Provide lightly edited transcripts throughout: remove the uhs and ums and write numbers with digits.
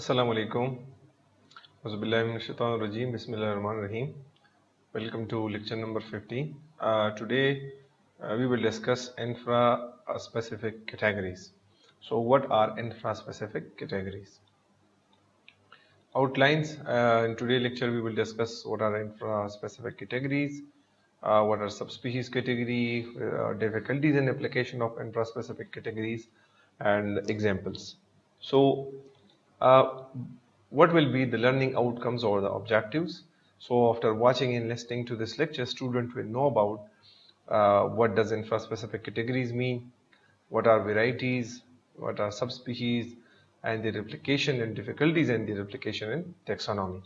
Assalamu alaikum. Auzubillahi minash shaitanir rajeem. Bismillahir rahmanir rahim. Welcome to lecture number 50. Today we will discuss infra-specific categories. So what are infra-specific categories? Outlines. In today's lecture we will discuss what are infra-specific categories, what are subspecies category, difficulties in application of infra-specific categories, and examples. So uh, what will be the learning outcomes or the objectives? So after watching and listening to this lecture, student will know about what does infra-specific categories mean, what are varieties, what are subspecies, and their application and difficulties and their application in taxonomy.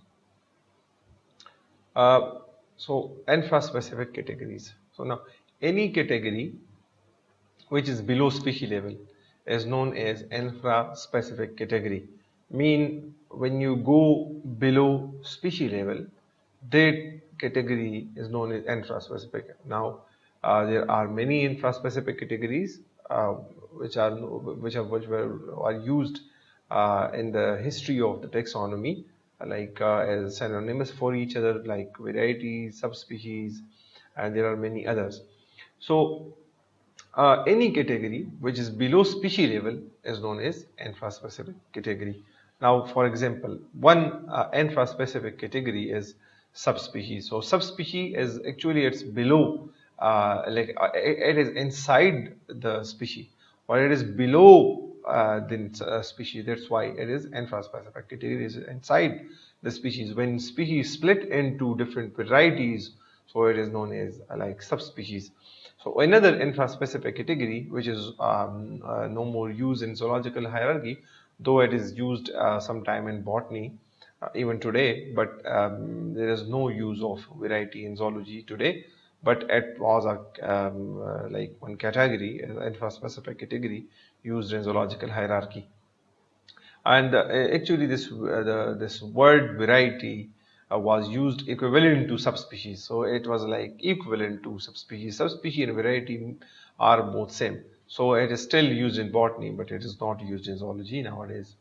Uh, so infra-specific categories. So now any category which is below species level is known as infra-specific category. Mean when you go below species level, that category is known as infra-specific. Now there are many infra-specific categories which are used in the history of the taxonomy, like as synonymous for each other, like varieties, subspecies, and there are many others. So any category which is below species level is known as infraspecific category. Now, for example, one infraspecific category is subspecies. So, subspecies is actually it's below, it is inside the species, or it is below the species. That's why it is infraspecific category. It is inside the species. When species split into different varieties, so it is known as like subspecies. So another infra-specific category, which is no more used in zoological hierarchy, though it is used sometime in botany, even today, but there is no use of variety in zoology today. But it was like one category, infra-specific category used in zoological hierarchy. And actually this word variety was used equivalent to subspecies, so it was like equivalent to subspecies and variety are both same, so it is still used in botany but it is not used in zoology nowadays.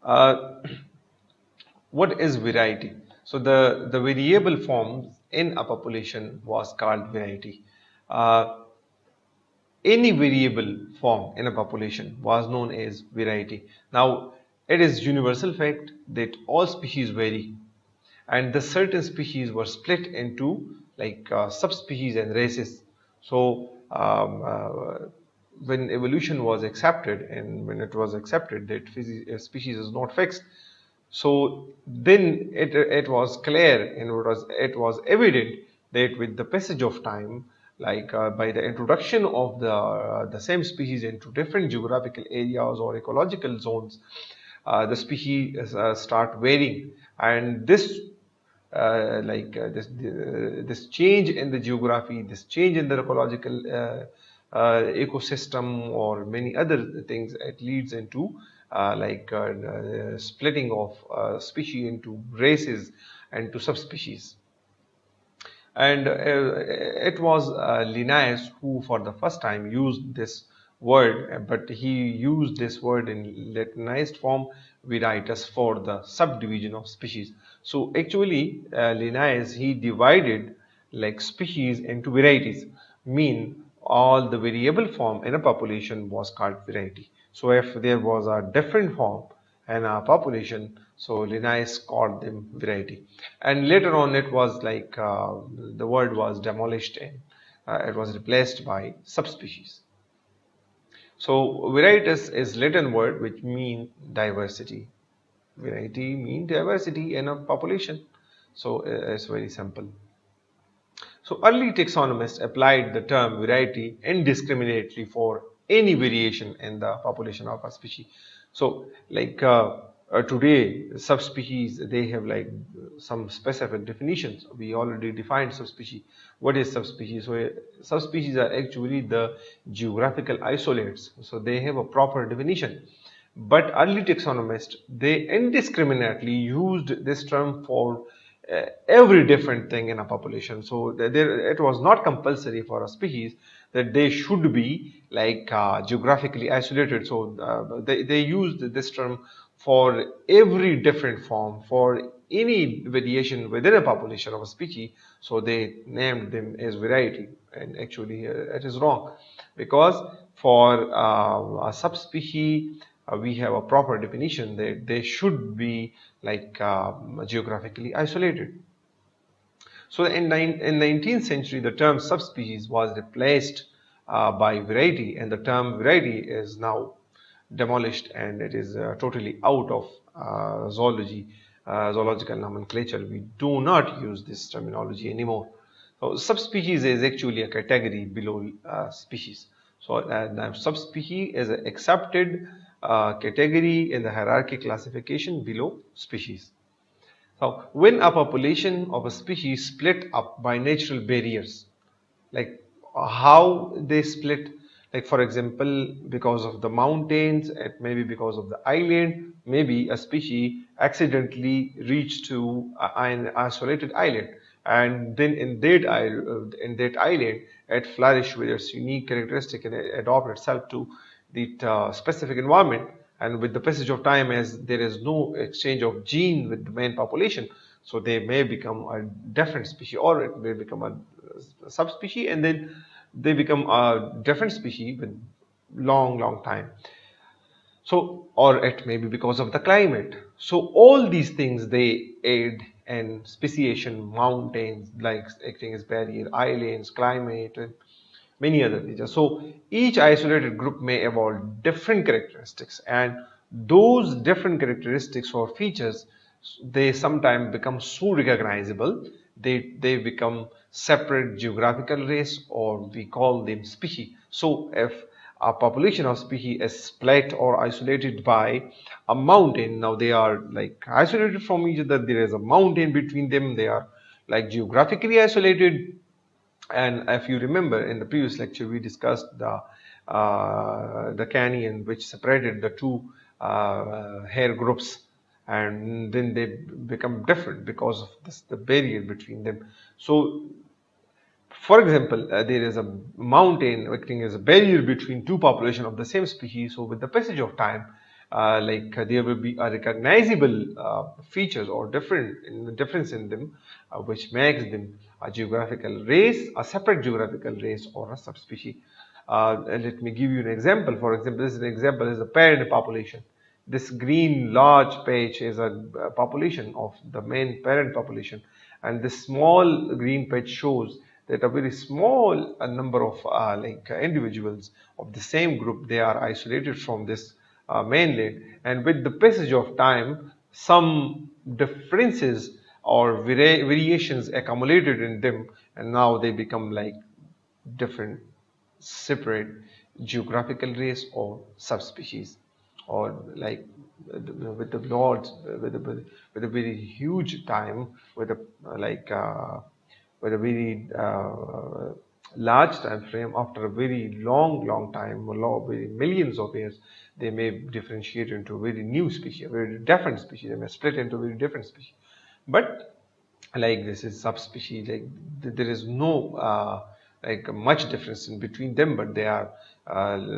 uh, what is variety? So the variable forms in a population was called variety. uh, any variable form in a population was known as variety. Now, it is universal fact that all species vary, and the certain species were split into like subspecies and races. So, when evolution was accepted, and when it was accepted that species is not fixed, so then it was clear and it was evident that with the passage of time, like by the introduction of the same species into different geographical areas or ecological zones, the species start varying, and this change in the geography, this change in the ecological ecosystem, or many other things, it leads into splitting of species into races and to subspecies. And it was Linnaeus who for the first time used this word, but he used this word in Latinized form, varietas, for the subdivision of species. So actually Linnaeus, he divided like species into varieties, mean all the variable form in a population was called variety. So if there was a different form in a population, so Linnaeus called them variety. And later on it was like the word was demolished and it was replaced by subspecies. So varietas is Latin word which mean diversity. Variety mean diversity in a population. So it's very simple. So early taxonomists applied the term variety indiscriminately for any variation in the population of a species. So like today subspecies, they have like some specific definitions. We already defined subspecies. What is subspecies? So subspecies are actually the geographical isolates. So they have a proper definition. But early taxonomists, they indiscriminately used this term for every different thing in a population. So it was not compulsory for a species that they should be like geographically isolated. So they used this term for every different form, for any variation within a population of a species, so they named them as variety. And actually it is wrong, because for a subspecies we have a proper definition that they should be like geographically isolated. So in 19th century, the term subspecies was replaced by variety, and the term variety is now demolished, and it is totally out of zoological nomenclature. We do not use this terminology anymore. So subspecies is actually a category below species. So now subspecies is an accepted category in the hierarchy classification below species. So when a population of a species split up by natural barriers, like how they split, like for example, because of the mountains, it may be because of the island, maybe a species accidentally reached to an isolated island, and then in that island it flourished with its unique characteristic and it adopt itself to the specific environment. And with the passage of time, as there is no exchange of gene with the main population, so they may become a different species, or it may become a subspecies, and then they become a different species with long time. So, or it may be because of the climate. So all these things, they aid in speciation, mountains like acting as barrier, islands, climate, and many other features. So each isolated group may evolve different characteristics, and those different characteristics or features, they sometimes become so recognizable, they become separate geographical race, or we call them species. So if a population of species is split or isolated by a mountain, now they are like isolated from each other, there is a mountain between them, they are like geographically isolated. And if you remember, in the previous lecture we discussed the canyon which separated the two hair groups, and then they become different because of the barrier between them. So for example, there is a mountain acting as a barrier between two populations of the same species. So with the passage of time, there will be a recognizable features or difference in them, which makes them a geographical race, a separate geographical race, or a subspecies. Let me give you an example. For example, this is an example is the parent population. This green large patch is a population of the main parent population, and this small green patch shows that a very small number of individuals of the same group, they are isolated from this mainland, and with the passage of time some differences or variations accumulated in them, and now they become like different separate geographical race or subspecies, or like with the lords with a very huge time, with a with a very large time frame. After a very long time, very millions of years, they may differentiate into a very new species, a very different species. They may split into very different species. But like this is subspecies, like there is no like much difference in between them, but they are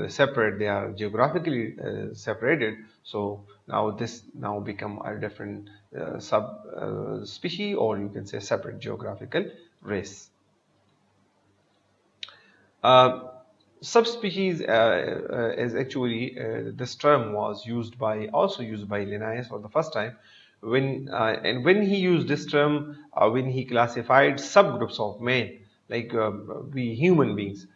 separate, they are geographically separated. So now this now become a different sub species, or you can say separate geographical race. Subspecies is actually this term was used by Linnaeus for the first time, when he used this term when he classified subgroups of men, like we human beings,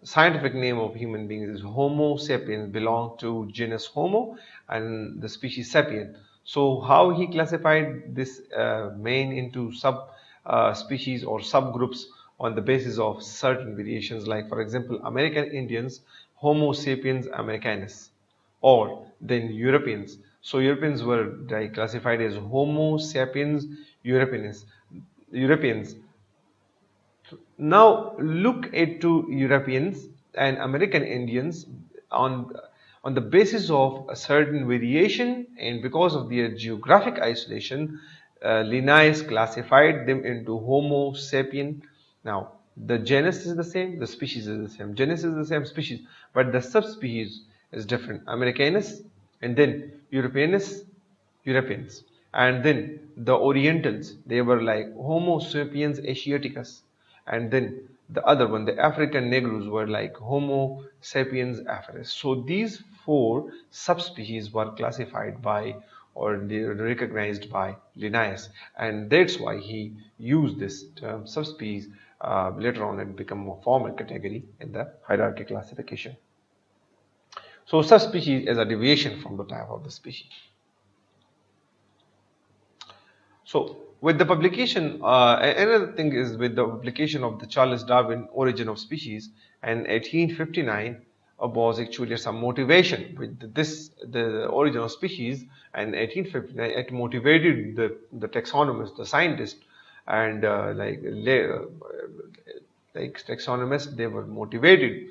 scientific name of human beings is Homo sapiens, belong to genus Homo and the species sapien. So how he classified this man into sub species or subgroups on the basis of certain variations, like for example American Indians, Homo sapiens americanus, or then Europeans. So Europeans were classified as Homo sapiens Europeans. Now look into Europeans and American Indians on the basis of a certain variation, and because of their geographic isolation, Linnaeus classified them into Homo sapien. Now the genus is the same, the species is the same, genus is the same, species, but the subspecies is different. Americanus and then Europeans, and then the Orientals, they were like Homo sapiens asiaticus, and then the other one, the African Negroes, were like Homo sapiens afaris. So these four subspecies were classified by, or they were recognized by, Linnaeus, and that's why he used this term subspecies. Later on it became a formal category in the hierarchy classification. So subspecies is a deviation from the type of the species. So with the publication, another thing is with the publication of the Charles Darwin Origin of Species in 1859 was actually some motivation with this, the origin of species, and 1859 it motivated the taxonomists, the scientists, and like taxonomists, they were motivated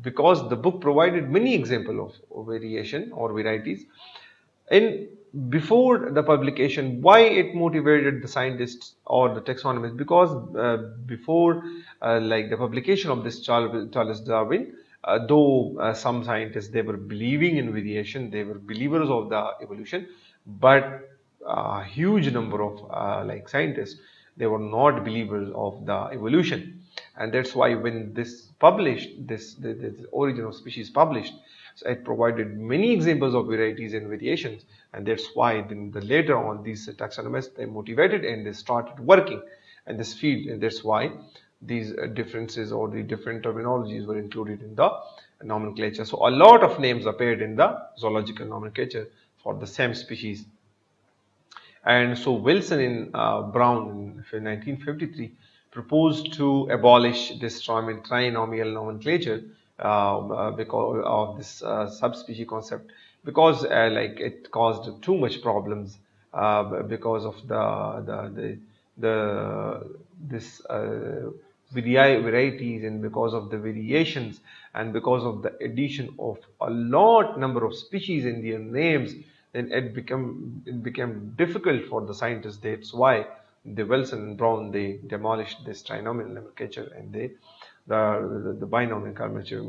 because the book provided many examples of variation or varieties. And before the publication, why it motivated the scientists or the taxonomists? Because before like the publication of this Charles Darwin, though some scientists, they were believing in variation, they were believers of the evolution, but a huge number of like scientists, they were not believers of the evolution. And that's why when this published, this origin of species published, so it provided many examples of varieties and variations, and that's why then later on these taxonomists, they motivated and they started working in this field, and that's why these differences or the different terminologies were included in the nomenclature. So a lot of names appeared in the zoological nomenclature for the same species. And so Wilson and Brown in 1953 proposed to abolish this trinomial nomenclature because of this subspecies concept, because like it caused too much problems because of this varieties, and because of the variations, and because of the addition of a lot number of species in their names, then it became difficult for the scientists. That's why the Wilson and Brown, they demolished this trinomial nomenclature, and the binomial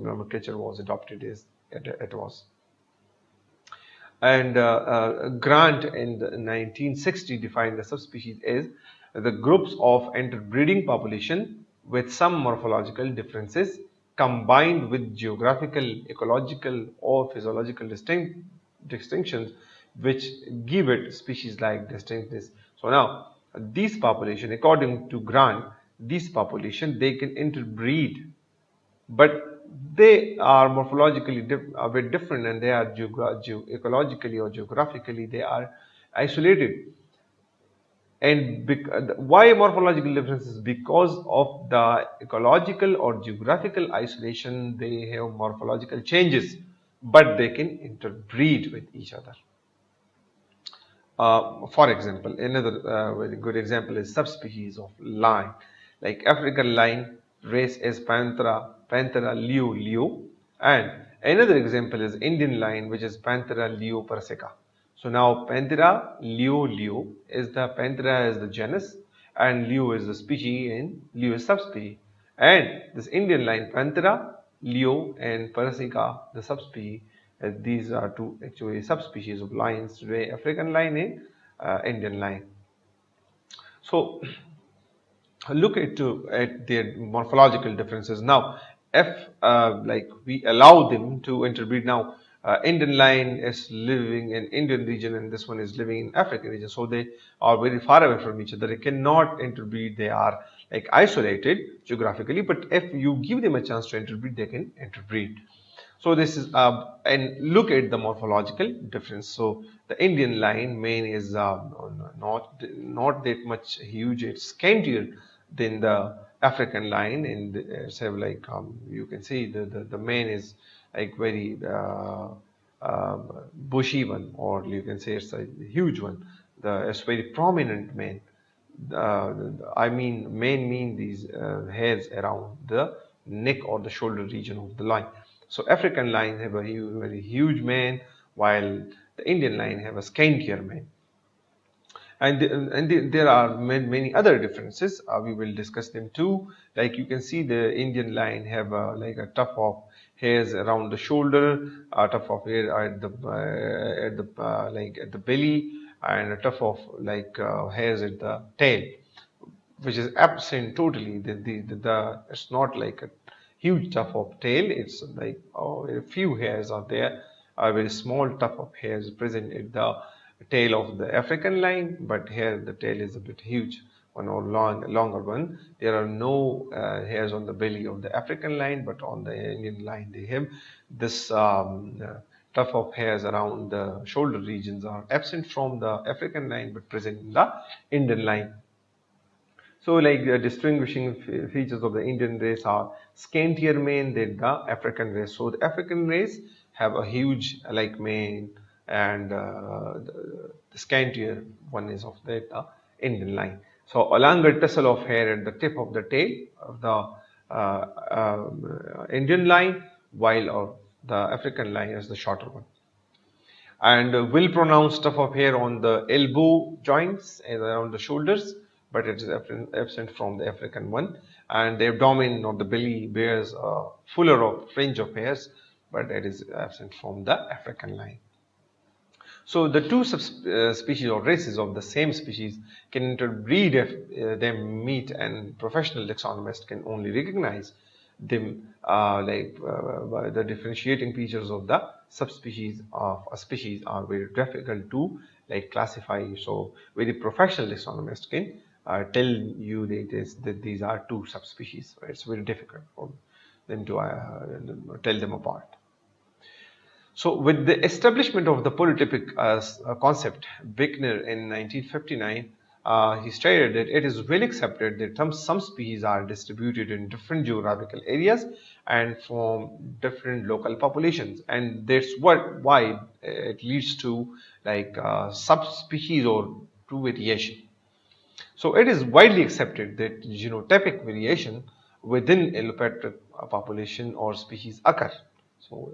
nomenclature was adopted as it was. And Grant in 1960 defined the subspecies as the groups of interbreeding population with some morphological differences combined with geographical, ecological, or physiological distinctions which give it species-like distinctness. So now these population, according to Grant, these population, they can interbreed, but they are morphologically a bit different, and they are ecologically or geographically, they are isolated. And why morphological differences? Because of the ecological or geographical isolation, they have morphological changes, but they can interbreed with each other. For example, another very good example is subspecies of lion. Like African lion race is Panthera leo, and another example is Indian lion, which is Panthera leo persica. So now Panthera leo is the genus, and leo is the species, and leo is subspecies. And this Indian lion Panthera leo and persica, the subspecies. These are two actually subspecies of lions today: African lion and Indian lion. So look at their morphological differences. Now, if like we allow them to interbreed, now Indian lion is living in Indian region, and this one is living in African region, so they are very far away from each other. They cannot interbreed. They are like isolated geographically, but if you give them a chance to interbreed, they can interbreed. So this is and look at the morphological difference. So the Indian lion mane is not that much huge. It's scantier than the African lion, and it's have like you can see the mane is like very bushy one, or you can say it's a huge one. It's very prominent mane. I mean, mane mean these hairs around the neck or the shoulder region of the lion. So African lions have a very huge mane, while the Indian lion have a scantier mane. And there are many other differences. We will discuss them too. Like you can see, the Indian lion have like a tuft of hairs around the shoulder, a tuft of hair like at the belly, and a tuft of like hairs at the tail, which is absent totally. It's not like a huge tuft of tail. It's like a few hairs are there, a very small tuft of hairs present at the tail of the African lion, but here the tail is a bit huge, one or longer one. There are no hairs on the belly of the African lion, but on the Indian lion they have this tuft of hairs around the shoulder regions are absent from the African lion, but present in the Indian lion. So, like the distinguishing features of the Indian race are scantier mane than the African race. So, the African race have a huge like mane, and the scantier one is of the Indian lion. So, a longer tassel of hair at the tip of the tail of the Indian lion, while the African lion is the shorter one. And well pronounced tuft of hair on the elbow joints and around the shoulders, but it is absent from the African one. And the abdomen or the belly bears a fuller of fringe of hairs, but it is absent from the African lion. So the two subspecies or races of the same species can interbreed if them meet, and professional taxonomists can only recognize them by the differentiating features of the subspecies of a species are very difficult to like classify. So very professional taxonomists can tell you that these are two subspecies. It's very difficult for them to tell them apart. So with the establishment of the polytypic concept, Beckner in 1959, he stated that it is well accepted that some species are distributed in different geographical areas and from different local populations, and that's why it leads to like subspecies or to variation. So it is widely accepted that genotypic variation within a allopatrid population or species occur. So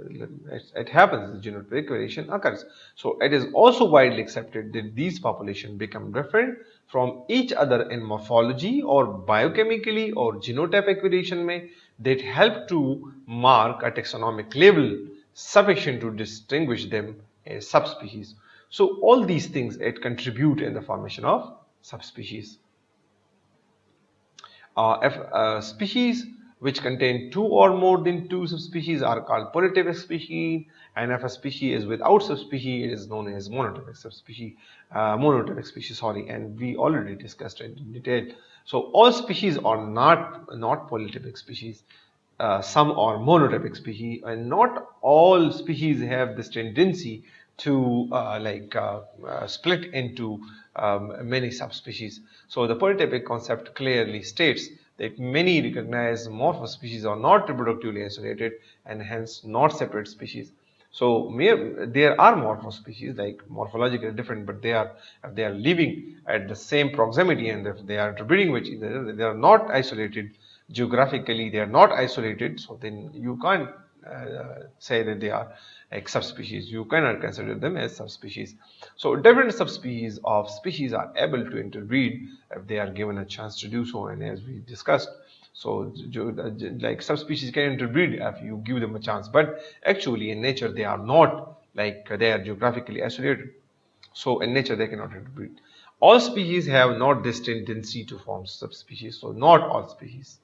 it happens, genotypic variation occurs. So it is also widely accepted that these populations become different from each other in morphology or biochemically or genotypic variation that help to mark a taxonomic level sufficient to distinguish them as subspecies. So all these things contribute in the formation of subspecies. If species which contain two or more than two subspecies are called polytypic species, and if a species is without subspecies, it is known as monotypic species, and we already discussed it in detail. So all species are not polytypic species. Some are monotypic species, and not all species have this tendency to split into many subspecies. So the polytypic concept clearly states that many recognized morphospecies are not reproductively isolated and hence not separate species. So there are morphospecies like morphologically different, but if they are living at the same proximity and if they are interbreeding with each other, they are not isolated geographically. They are not isolated. So then you can't say that they are like subspecies. You cannot consider them as subspecies. So different subspecies of species are able to interbreed if they are given a chance to do so, and as we discussed, so like subspecies can interbreed if you give them a chance, but actually in nature they are not, like they are geographically isolated. So in nature they cannot interbreed. All species have not this tendency to form subspecies, so not all species,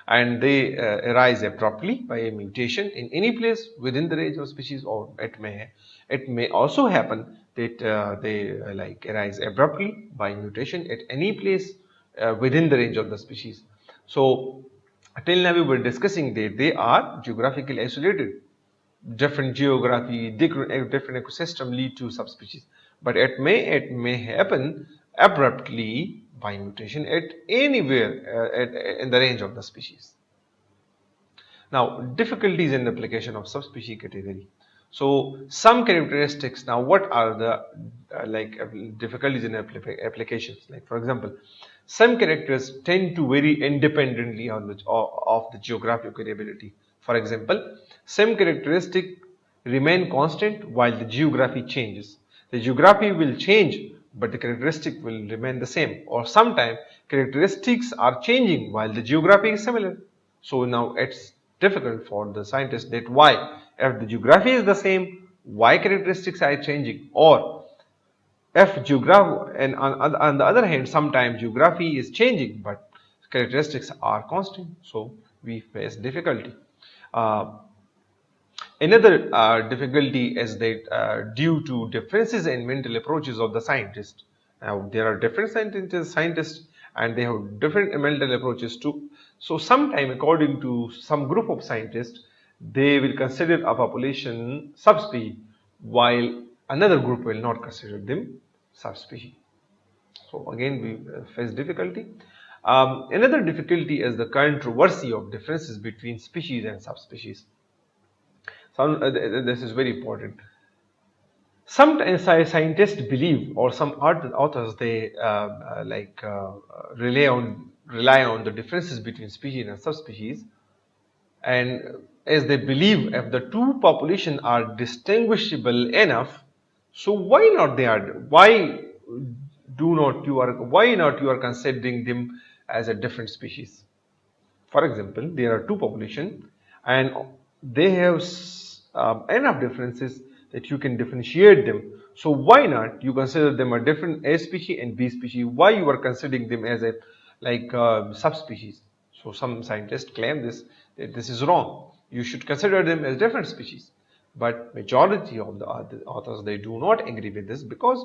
and they arise abruptly by a mutation in any place within the range of species, or it may also happen that they arise abruptly by mutation at any place within the range of the species. So till now we were discussing that they are geographically isolated. Different geography, different ecosystem lead to subspecies, but it may happen abruptly by mutation at anywhere in the range of the species. Now, difficulties in the application of subspecies category. So, some characteristics. Now, what are the difficulties in applications? Like, for example, some characters tend to vary independently of the geographic variability. For example, some characteristics remain constant while the geography changes. The geography will change but the characteristic will remain the same, or sometimes characteristics are changing while the geography is similar. So now it's difficult for the scientist that why, if the geography is the same, why characteristics are changing, or if geography, and on the other hand, sometimes geography is changing but characteristics are constant. So we face difficulty. Uh, Another difficulty is that due to differences in mental approaches of the scientists. Now, there are different scientists and they have different mental approaches too. So, sometime according to some group of scientists, they will consider a population subspecies, while another group will not consider them subspecies. So, again, we face difficulty. Another difficulty is the controversy of differences between species and subspecies. This is very important. Sometimes scientists believe, or some authors, they rely on the differences between species and subspecies, and as they believe if the two populations are distinguishable enough, so why not you are considering them as a different species? For example, there are two populations and they have enough differences that you can differentiate them. So why not you consider them a different A species and B species? Why you are considering them as a subspecies? So some scientists claim that this is wrong. You should consider them as different species. But majority of the authors, they do not agree with this because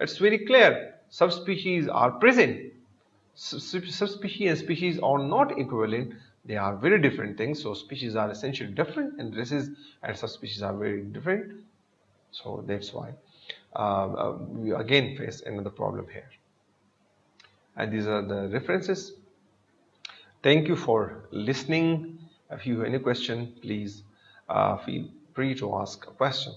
it's very clear subspecies are present. Subspecies and species are not equivalent. They are very different things. So species are essentially different and races and subspecies are very different. So that's why we again face another problem here. And these are the references. Thank you for listening. If you have any question, please feel free to ask a question.